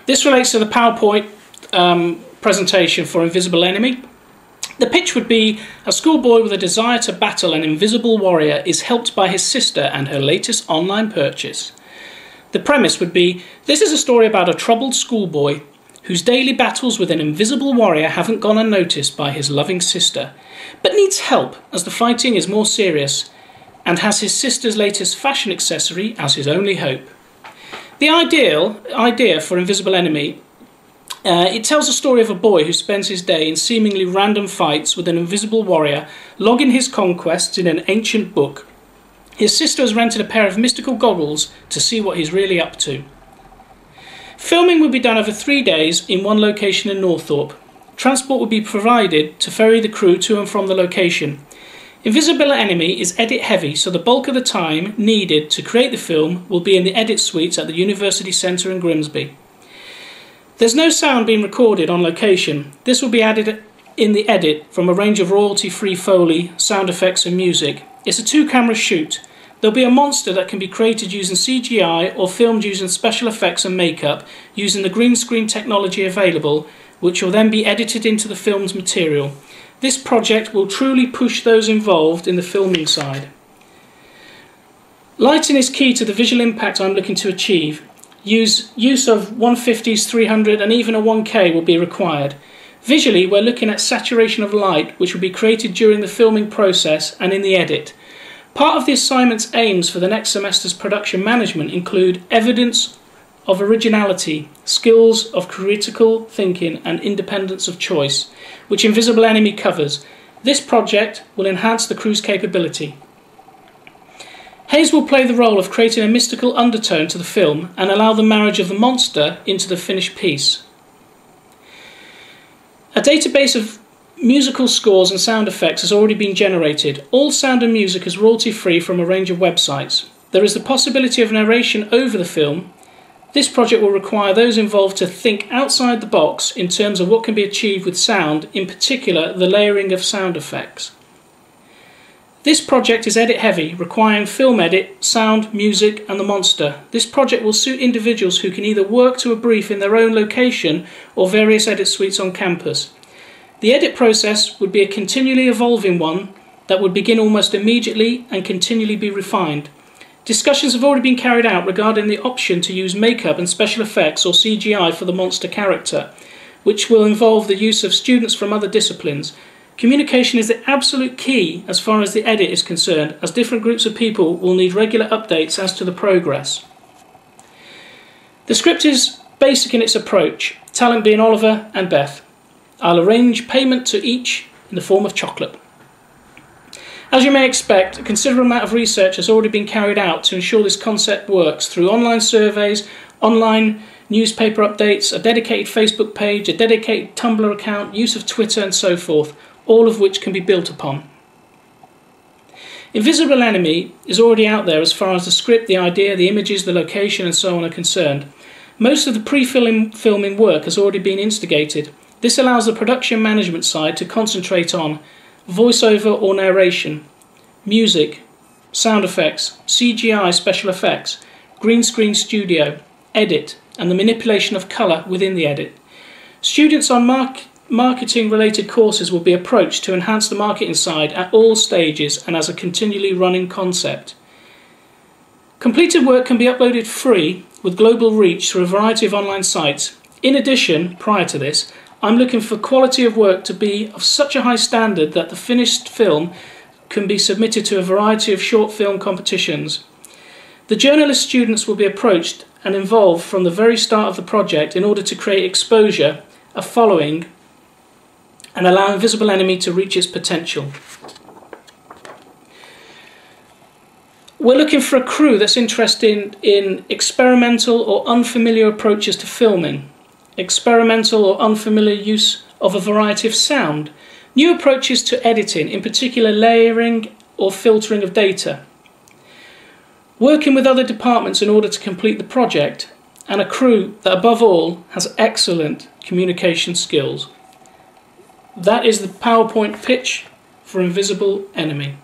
This relates to the PowerPoint presentation for Invisible Enemy. The pitch would be: a schoolboy with a desire to battle an invisible warrior is helped by his sister and her latest online purchase. The premise would be: this is a story about a troubled schoolboy whose daily battles with an invisible warrior haven't gone unnoticed by his loving sister, but needs help as the fighting is more serious, and has his sister's latest fashion accessory as his only hope. The idea for Invisible Enemy, it tells a story of a boy who spends his day in seemingly random fights with an invisible warrior, logging his conquests in an ancient book. His sister has rented a pair of mystical goggles to see what he's really up to. Filming will be done over 3 days in one location in Northorpe. Transport will be provided to ferry the crew to and from the location. Invisible Enemy is edit heavy, so the bulk of the time needed to create the film will be in the edit suites at the University Centre in Grimsby. There's no sound being recorded on location. This will be added in the edit from a range of royalty-free Foley, sound effects and music. It's a 2-camera shoot. There'll be a monster that can be created using CGI or filmed using special effects and makeup using the green screen technology available, which will then be edited into the film's material. This project will truly push those involved in the filming side. Lighting is key to the visual impact I'm looking to achieve. Use of 150s, 300 and even a 1K will be required. Visually, we're looking at saturation of light, which will be created during the filming process and in the edit. Part of the assignment's aims for the next semester's production management include evidence of originality, skills of critical thinking and independence of choice, which Invisible Enemy covers. This project will enhance the crew's capability. Hayes will play the role of creating a mystical undertone to the film and allow the marriage of the monster into the finished piece. A database of musical scores and sound effects has already been generated. All sound and music is royalty-free from a range of websites. There is the possibility of narration over the film. This project will require those involved to think outside the box in terms of what can be achieved with sound, in particular the layering of sound effects. This project is edit heavy, requiring film edit, sound, music and the monster. This project will suit individuals who can either work to a brief in their own location or various edit suites on campus. The edit process would be a continually evolving one that would begin almost immediately and continually be refined. Discussions have already been carried out regarding the option to use makeup and special effects or CGI for the monster character, which will involve the use of students from other disciplines. Communication is the absolute key as far as the edit is concerned, as different groups of people will need regular updates as to the progress. The script is basic in its approach, talent being Oliver and Beth. I'll arrange payment to each in the form of chocolate. As you may expect, a considerable amount of research has already been carried out to ensure this concept works through online surveys, online newspaper updates, a dedicated Facebook page, a dedicated Tumblr account, use of Twitter and so forth, all of which can be built upon. Invisible Enemy is already out there as far as the script, the idea, the images, the location and so on are concerned. Most of the pre-filming work has already been instigated. This allows the production management side to concentrate on voiceover or narration, music, sound effects, CGI special effects, green screen studio, edit, and the manipulation of colour within the edit. Students on marketing related courses will be approached to enhance the marketing side at all stages and as a continually running concept. Completed work can be uploaded free with global reach through a variety of online sites. In addition, prior to this, I'm looking for quality of work to be of such a high standard that the finished film can be submitted to a variety of short film competitions. The journalist students will be approached and involved from the very start of the project in order to create exposure, a following, and allow Invisible Enemy to reach its potential. We're looking for a crew that's interested in experimental or unfamiliar approaches to filming, experimental or unfamiliar use of a variety of sound, new approaches to editing, in particular layering or filtering of data, working with other departments in order to complete the project, and a crew that above all has excellent communication skills. That is the PowerPoint pitch for Invisible Enemy.